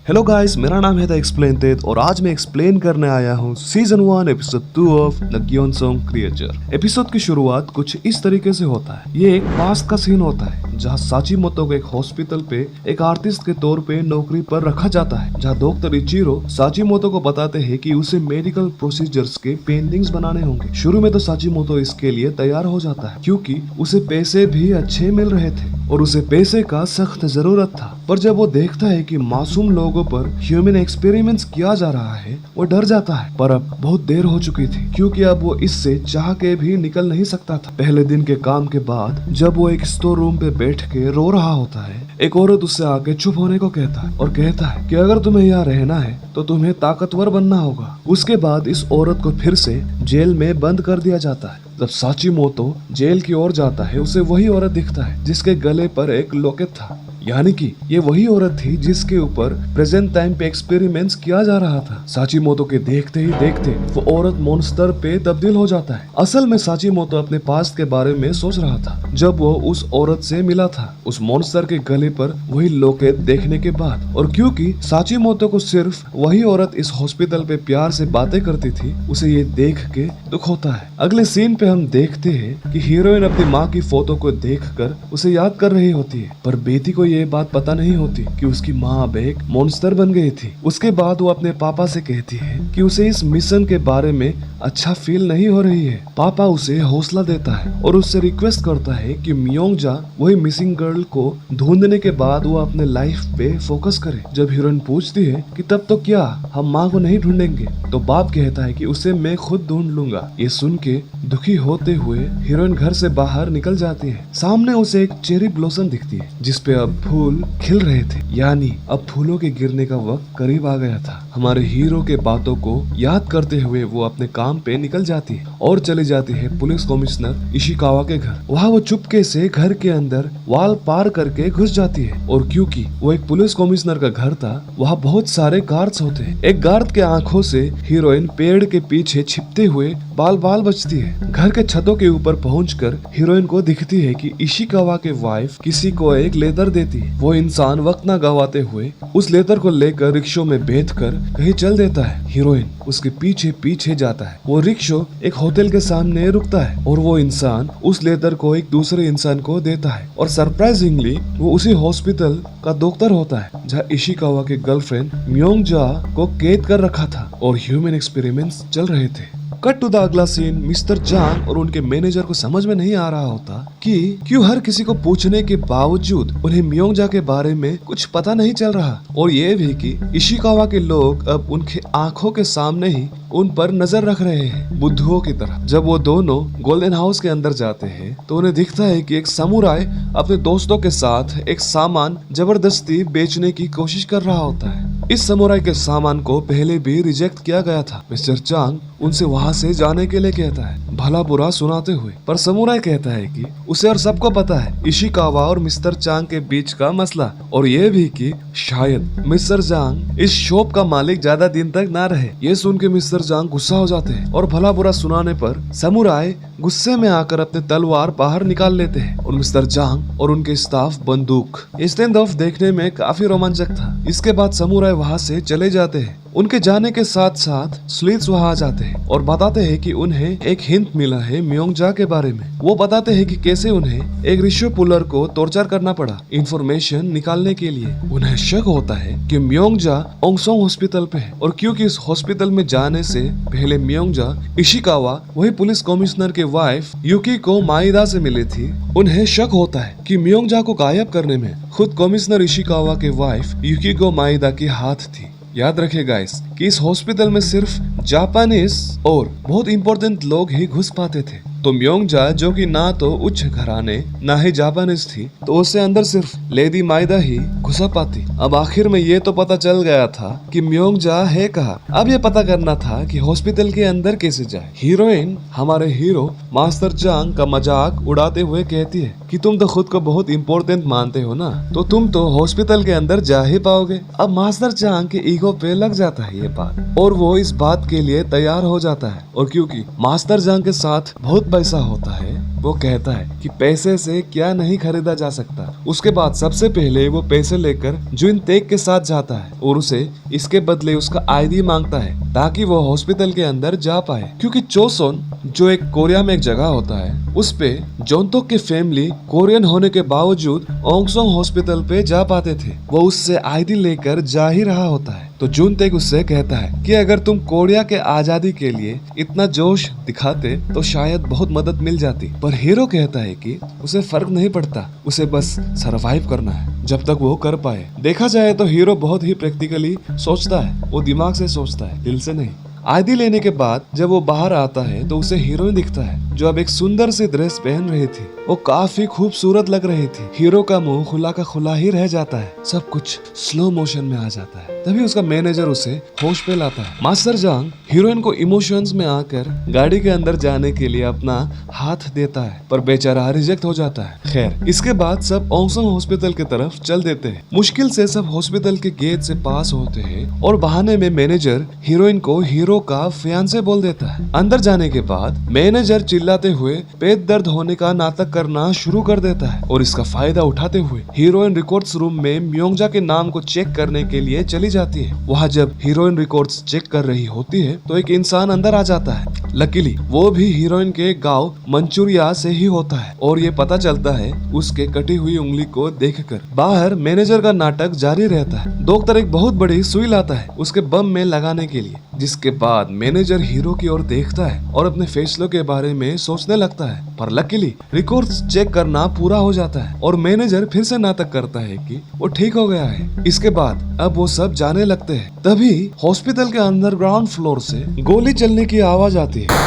Hello guys, मेरा नाम है द एक्सप्लेन तेज और आज मैं एक्सप्लेन करने आया हूँ season 1 episode 2 of the Gyeongseong creature. Episode की शुरुआत कुछ इस तरीके से होता है। ये एक पास्ट का सीन होता है जहाँ साचीमोतो को एक हॉस्पिटल पे एक आर्टिस्ट के तौर पे नौकरी पर रखा जाता है, जहाँ डॉक्टर इचिरो साचीमोतो को बताते हैं कि उसे मेडिकल प्रोसीजर्स के पेंटिंग्स बनाने होंगे। शुरू में तो साचीमोतो इसके लिए तैयार हो जाता है क्योंकि उसे पैसे भी अच्छे मिल रहे थे और उसे पैसे का सख्त जरूरत था। पर जब वो देखता है कि मासूम लोगों पर ह्यूमन एक्सपेरिमेंट्स किया जा रहा है, वो डर जाता है। पर अब बहुत देर हो चुकी थी क्योंकि अब वो इससे चाह के भी निकल नहीं सकता था। पहले दिन के काम के बाद जब वो एक स्टोर रूम पे बैठ के रो रहा होता है, एक औरत उससे आके चुप होने को कहता है और कहता है कि अगर तुम्हें यहाँ रहना है तो तुम्हें ताकतवर बनना होगा। उसके बाद इस औरत को फिर से जेल में बंद कर दिया जाता है। जब साचीमोतो जेल की ओर जाता है, उसे वही औरत दिखता है जिसके गले पर एक लॉकेट था, यानी कि ये वही औरत थी जिसके ऊपर प्रेजेंट टाइम पे एक्सपेरिमेंट्स किया जा रहा था। साचीमोतो के देखते ही देखते वो औरत मॉन्स्टर पे तब्दील हो जाता है। असल में साचीमोतो अपने पास्ट के बारे में सोच रहा था जब वो उस औरत से मिला था, उस मॉन्स्टर के गले पर वही लॉकेट देखने के बाद। और क्योंकि साचीमोतो को सिर्फ वही औरत इस हॉस्पिटल पे प्यार से बातें करती थी, उसे ये देख के दुख होता है। अगले सीन पे हम देखते हैं कि हीरोइन अपनी माँ की फोटो को देखकर उसे याद कर रही होती है, पर बेटी को ये बात पता नहीं होती कि उसकी माँ अब एक मॉन्स्टर बन गई थी। उसके बाद वो अपने पापा से कहती है कि उसे इस मिशन के बारे में अच्छा फील नहीं हो रही है। पापा उसे हौसला देता है और उससे रिक्वेस्ट करता है कि मियोंगजा वही मिसिंग गर्ल को ढूंढने के बाद वो अपने लाइफ पे फोकस करे। जब हीरोइन पूछती है कि तब तो क्या हम माँ को नहीं ढूंढेंगे, तो बाप कहता है कि उसे मैं खुद ढूंढ लूंगा। ये सुन के दुखी होते हुए हीरोइन घर से बाहर निकल जाती है। सामने उसे एक चेरी ब्लॉसम दिखती है जिसपे अब फूल खिल रहे थे, यानी अब फूलों के गिरने का वक्त करीब आ गया था। हमारे हीरो के बातों को याद करते हुए वो अपने काम पे निकल जाती है और चली जाती है पुलिस कमिश्नर इशिकावा के घर। वहाँ वो चुपके से घर के अंदर वॉल पार करके घुस जाती है और क्योंकि वो एक पुलिस कमिश्नर का घर था, वहाँ बहुत सारे गार्ड्स होते हैं। एक गार्ड के आंखों से हीरोइन पेड़ के पीछे छिपते हुए बाल बाल बचती है। घर के छतों के ऊपर पहुंचकर हीरोइन को दिखती है कि इशिकावा के वाइफ किसी को एक लेदर देती है। वो इंसान वक्त न गवाते हुए उस लेदर को लेकर रिक्शो में बेचकर कहीं चल देता है। हीरोइन उसके पीछे पीछे जाता है। वो रिक्शो एक होटल के सामने रुकता है और वो इंसान उस लेदर को एक दूसरे इंसान को देता है और सरप्राइजिंगली वो उसी हॉस्पिटल का डॉक्टर होता है जहाँ इशिकावा के गर्लफ्रेंड मियोंगजा को कैद कर रखा था और ह्यूमन एक्सपेरिमेंट्स चल रहे थे। कट टू द अगला सीन। मिस्टर जांग और उनके मैनेजर को समझ में नहीं आ रहा होता कि क्यों हर किसी को पूछने के बावजूद उन्हें मियोंगजा के बारे में कुछ पता नहीं चल रहा, और ये भी कि इशिकावा के लोग अब उनके आंखों के सामने ही उन पर नजर रख रहे हैं बुद्धुओं की तरह। जब वो दोनों गोल्डन हाउस के अंदर जाते हैं तो उन्हें दिखता है कि एक समुराई अपने दोस्तों के साथ एक सामान जबरदस्ती बेचने की कोशिश कर रहा होता है। इस समुराई के सामान को पहले भी रिजेक्ट किया गया था। मिस्टर चांग उनसे वहाँ से जाने के लिए कहता है, भला बुरा सुनाते हुए, पर समुराई कहता है कि उसे और सबको पता है इशिकावा और मिस्टर चांग के बीच का मसला, और ये भी कि शायद मिस्टर चांग इस शॉप का मालिक ज्यादा दिन तक ना रहे। ये सुन के मिस्टर चांग गुस्सा हो जाते हैं और भला बुरा सुनाने पर समुराई गुस्से में आकर अपने तलवार बाहर निकाल लेते हैं और मिस्टर चांग और उनके स्टाफ बंदूक। स्टैंड ऑफ देखने में काफी रोमांचक था। इसके बाद समुराई वहाँ से चले जाते हैं। उनके जाने के साथ साथ स्लीट्स वहाँ आ जाते हैं और बताते हैं कि उन्हें एक हिंट मिला है मियोंगजा के बारे में। वो बताते हैं कि कैसे उन्हें एक रिक्शा पुलर को टॉर्चर करना पड़ा इंफॉर्मेशन निकालने के लिए। उन्हें शक होता है कि मियोंगजा ओंगसोंग हॉस्पिटल पे है, और क्योंकि इस हॉस्पिटल में जाने से पहले मियोंगजा इशिकावा वही पुलिस कमिश्नर के वाइफ युकिको माइदा से मिली थी, उन्हें शक होता है कि मियोंगजा को गायब करने में खुद कमिश्नर इशिकावा के वाइफ युकिको माइदा की हाथ थी। याद रखिए गाइस कि इस हॉस्पिटल में सिर्फ जापानीज और बहुत इंपॉर्टेंट लोग ही घुस पाते थे, तो मियोंगजा जो कि ना तो उच्च घराने ना ही जापानीज थी, तो उससे अंदर सिर्फ लेडी माइदा ही घुसा पाती। अब आखिर में ये तो पता चल गया था कि मियोंगजा है कहाँ। अब ये पता करना था कि हॉस्पिटल के अंदर कैसे जाए। हीरोइन हमारे हीरो मास्टर चांग का मजाक उड़ाते हुए कहती है कि तुम तो खुद को बहुत इम्पोर्टेंट मानते हो ना, तो तुम तो हॉस्पिटल के अंदर जा ही पाओगे। अब मास्टर चांग के ईगो पे लग जाता है ये बात और वो इस बात के लिए तैयार हो जाता है, और क्योंकि मास्टर चांग के साथ बहुत जब पैसा होता है वो कहता है कि पैसे से क्या नहीं खरीदा जा सकता। उसके बाद सबसे पहले वो पैसे लेकर जुन तेग के साथ जाता है और उसे इसके बदले उसका आईडी मांगता है ताकि वो हॉस्पिटल के अंदर जा पाए, क्योंकि चोसोन जो एक कोरिया में एक जगह होता है उस पे जोंतोक की फैमिली कोरियन होने के बावजूद ओंगसोंग हॉस्पिटल पे जा पाते थे। वो उससे आईडी लेकर जा ही रहा होता है तो जुन तेग उससे कहता है कि अगर तुम कोरिया के आजादी के लिए इतना जोश दिखाते तो शायद बहुत मदद मिल जाती। पर हीरो कहता है कि उसे फर्क नहीं पड़ता, उसे बस सरवाइव करना है जब तक वो कर पाए। देखा जाए तो हीरो बहुत ही प्रैक्टिकली सोचता है, वो दिमाग से सोचता है, दिल से नहीं। आईडी लेने के बाद जब वो बाहर आता है तो उसे हीरोइन दिखता है जो अब एक सुंदर सी ड्रेस पहन रही थी। वो काफी खूबसूरत लग रही थी। हीरो का मुंह खुला का खुला ही रह जाता है, सब कुछ स्लो मोशन में आ जाता है। तभी उसका मैनेजर उसे होश पे लाता है। मास्टर जांग हीरोइन को इमोशंस में आकर गाड़ी के अंदर जाने के लिए अपना हाथ देता है पर बेचारा रिजेक्ट हो जाता है। खैर इसके बाद सब ओंगसोंग हॉस्पिटल की तरफ चल देते हैं। मुश्किल से सब हॉस्पिटल के गेट से पास होते हैं और बहाने में मैनेजर हीरोइन को हीरो का फियांसे बोल देता है। अंदर जाने के बाद मैनेजर चिल्लाते हुए पेट दर्द होने का नाटक करना शुरू कर देता है और इसका फायदा उठाते हुए हीरोइन रिकॉर्ड्स रूम में म्योंगजा के नाम को चेक करने के लिए चली जाती है। वहाँ जब हीरोइन रिकॉर्ड्स चेक कर रही होती है तो एक इंसान अंदर आ जाता है। लकीली वो भी हीरोइन के गांव मंचूरिया से ही होता है और ये पता चलता है उसके कटी हुई उंगली को देखकर। बाहर मैनेजर का नाटक जारी रहता है। डॉक्टर एक बहुत बड़ी सुई लाता है उसके बम में लगाने के लिए, जिसके बाद मैनेजर हीरो की ओर देखता है और अपने फैसलों के बारे में सोचने लगता है। पर लकीली रिकॉर्ड्स चेक करना पूरा हो जाता है और मैनेजर फिर से नाटक करता है कि वो ठीक हो गया है। इसके बाद अब वो सब जाने लगते हैं। तभी हॉस्पिटल के अंडरग्राउंड फ्लोर से गोली चलने की आवाज आती है।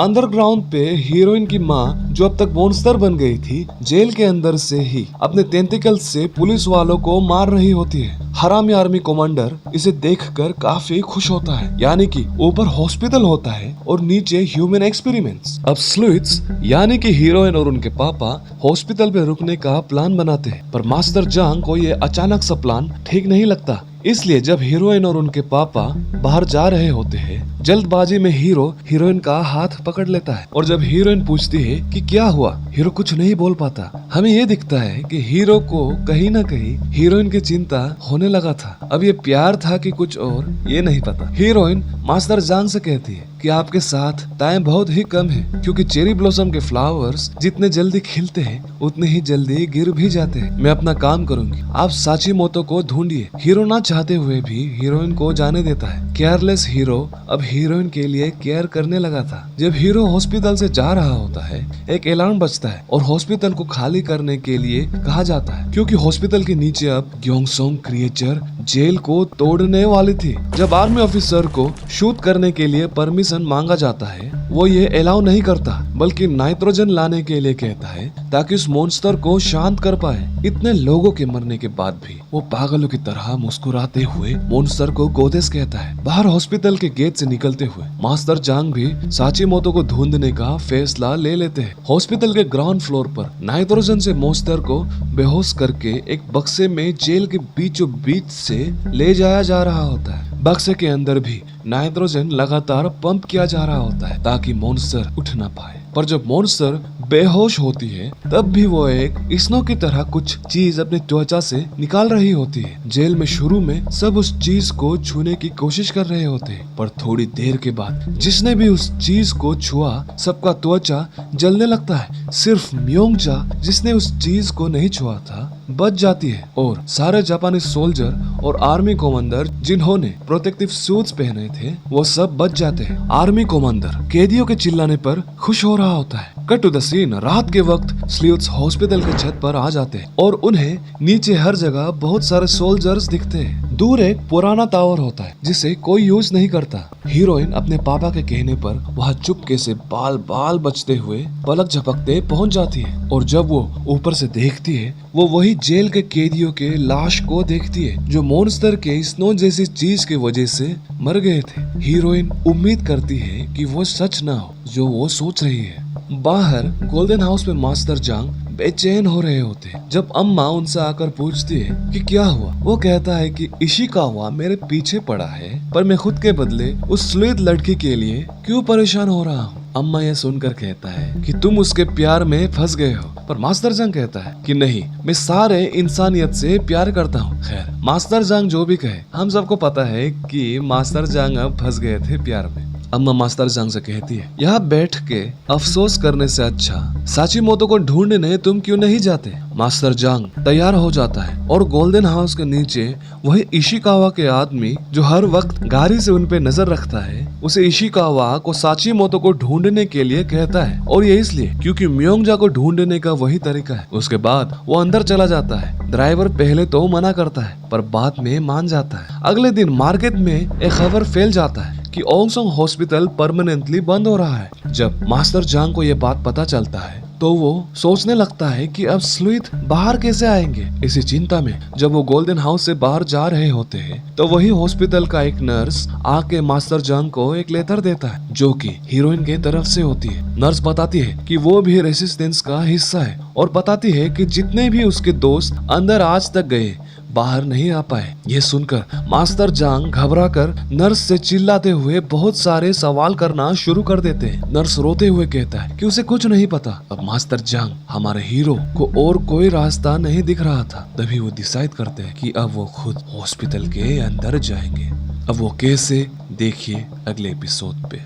अंडरग्राउंड पे हीरोइन की माँ जो अब तक मॉन्स्टर बन गई थी, जेल के अंदर से ही अपने टेंटिकल से पुलिस वालों को मार रही होती है। हरामी आर्मी कमांडर इसे देखकर काफी खुश होता है, यानी कि ऊपर हॉस्पिटल होता है और नीचे ह्यूमन एक्सपेरिमेंट्स। अब स्लूइट्स यानी कि हीरोइन और उनके पापा हॉस्पिटल पे रुकने का प्लान बनाते हैं, पर मास्टर जांग को ये अचानक सा प्लान ठीक नहीं लगता। इसलिए जब हीरोइन और उनके पापा बाहर जा रहे होते हैं, जल्दबाजी में हीरो हीरोइन का हाथ पकड़ लेता है और जब हीरोइन पूछती है कि क्या हुआ, हीरो कुछ नहीं बोल पाता। हमें ये दिखता है कि हीरो को कहीं ना कहीं हीरोइन की चिंता होने लगा था। अब ये प्यार था कि कुछ और, ये नहीं पता। हीरोइन मास्टर जांग से कहती है कि आपके साथ टाइम बहुत ही कम है, क्योंकि चेरी ब्लॉसम के फ्लावर्स जितने जल्दी खिलते हैं उतने ही जल्दी गिर भी जाते हैं। मैं अपना काम करूंगी, आप साचीमोतो को ढूंढिए। हीरो ना चाहते हुए भी हीरोइन को जाने देता है। केयरलेस हीरो अब हीरोइन के लिए केयर करने लगा था। जब हीरो हॉस्पिटल से जा रहा होता है, एक अलार्म बजता है और हॉस्पिटल को खाली करने के लिए कहा जाता है, क्योंकि हॉस्पिटल के नीचे अब ग्योंगसोंग क्रिएचर जेल को तोड़ने वाली थी। जब आर्मी ऑफिसर को शूट करने के लिए परमिशन मांगा जाता है, वो ये अलाउ नहीं करता बल्कि नाइट्रोजन लाने के लिए कहता है ताकि उस मॉन्स्टर को शांत कर पाए। इतने लोगों के मरने के बाद भी वो पागलों की तरह मुस्कुराते हुए मॉन्स्टर को गोदेस कहता है। बाहर हॉस्पिटल के गेट से निकलते हुए मास्टर जांग भी साचीमोतो को ढूंढने का फैसला ले लेते हैं। हॉस्पिटल के ग्राउंड फ्लोर पर नाइट्रोजन से मॉन्स्टर को बेहोश करके एक बक्से में जेल के बीचों बीच से ले जाया जा रहा होता है। बक्से के अंदर भी नाइट्रोजन लगातार पंप किया जा रहा होता है ताकि मॉन्स्टर उठ ना पाए। पर जब मॉन्स्टर बेहोश होती है तब भी वो एक स्नो की तरह कुछ चीज अपनी त्वचा से निकाल रही होती है। जेल में शुरू में सब उस चीज को छूने की कोशिश कर रहे होते हैं, पर थोड़ी देर के बाद जिसने भी उस चीज को छुआ सबका त्वचा जलने लगता है। सिर्फ म्योंगजा जिसने उस चीज को नहीं छुआ था बच जाती है और सारे जापानी सोल्जर और आर्मी कमांडर जिन्होंने प्रोटेक्टिव सूट्स पहने थे वो सब बच जाते हैं। आर्मी कमांडर कैदियों के चिल्लाने पर खुश हो रहा होता है। कट टू द सीन, रात के वक्त स्लूट्स हॉस्पिटल के छत पर आ जाते हैं और उन्हें नीचे हर जगह बहुत सारे सोल्जर्स दिखते हैं। दूर एक पुराना टावर होता है जिसे कोई यूज नहीं करता। हीरोइन अपने पापा के कहने पर वहाँ चुपके से बाल बाल बचते हुए पलक झपकते पहुँच जाती है और जब वो ऊपर से देखती है वो वही जेल के कैदियों के लाश को देखती है जो मॉन्स्टर के स्नो जैसी चीज की वजह से मर गए थे। हीरोइन उम्मीद करती है कि वो सच ना हो जो वो सोच रही है। बाहर गोल्डन हाउस में मास्टर जांग बेचैन हो रहे होते हैं। जब अम्मा उनसे आकर पूछती है कि क्या हुआ, वो कहता है कि इशिकावा मेरे पीछे पड़ा है पर मैं खुद के बदले उस स्लेद लड़की के लिए क्यों परेशान हो रहा हूँ। अम्मा ये सुनकर कहता है कि तुम उसके प्यार में फंस गए हो, पर मास्टर जंग कहता है कि नहीं, मैं सारे इंसानियत से प्यार करता हूँ। खैर, मास्टर जंग जो भी कहे, हम सबको पता है कि मास्टर जंग अब फंस गए थे प्यार में। अम्मा मास्टर जंग से कहती है, यहाँ बैठ के अफसोस करने से अच्छा साचिमोतो को ढूंढने तुम क्यों नहीं जाते। मास्टर जंग तैयार हो जाता है और गोल्डन हाउस के नीचे वही इशिकावा के आदमी जो हर वक्त गाड़ी से उन पे नजर रखता है, उसे इशिकावा को साचिमोतो को ढूंढने के लिए कहता है, और ये इसलिए क्योंकि म्योंगजा को ढूंढने का वही तरीका है। उसके बाद वो अंदर चला जाता है। ड्राइवर पहले तो मना करता है पर बाद में मान जाता है। अगले दिन मार्केट में एक खबर फैल जाता है कि ओंगसोंग हॉस्पिटल परमानेंटली बंद हो रहा है। जब मास्टर जांग को ये बात पता चलता है तो वो सोचने लगता है कि अब स्लूथ बाहर कैसे आएंगे। इसी चिंता में जब वो गोल्डन हाउस से बाहर जा रहे होते हैं तो वही हॉस्पिटल का एक नर्स आके मास्टर जांग को एक लेटर देता है जो कि हीरोइन के तरफ से होती है। नर्स बताती है कि वो भी रेसिस्टेंस का हिस्सा है और बताती है कि जितने भी उसके दोस्त अंदर आज तक गए बाहर नहीं आ पाए। ये सुनकर मास्टर जांग घबराकर नर्स से चिल्लाते हुए बहुत सारे सवाल करना शुरू कर देते हैं। नर्स रोते हुए कहता है कि उसे कुछ नहीं पता। अब मास्टर जांग हमारे हीरो को और कोई रास्ता नहीं दिख रहा था। तभी वो डिसाइड करते हैं कि अब वो खुद हॉस्पिटल के अंदर जाएंगे। अब वो कैसे, देखिए अगले एपिसोड पे।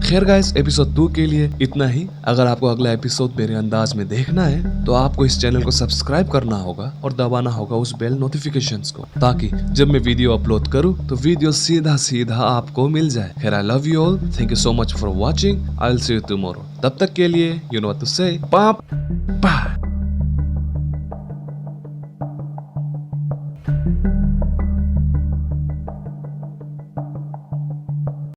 खैर गाइस, एपिसोड 2 के लिए इतना ही। अगर आपको अगला एपिसोड मेरे अंदाज में देखना है तो आपको इस चैनल को सब्सक्राइब करना होगा और दबाना होगा उस बेल नोटिफिकेशंस को, ताकि जब मैं वीडियो अपलोड करूं तो वीडियो सीधा सीधा आपको मिल जाए। खैर, I love you all, thank you so much for watching, I will see you tomorrow. तब तक के लिए यू नो व्हाट टू से, बाय।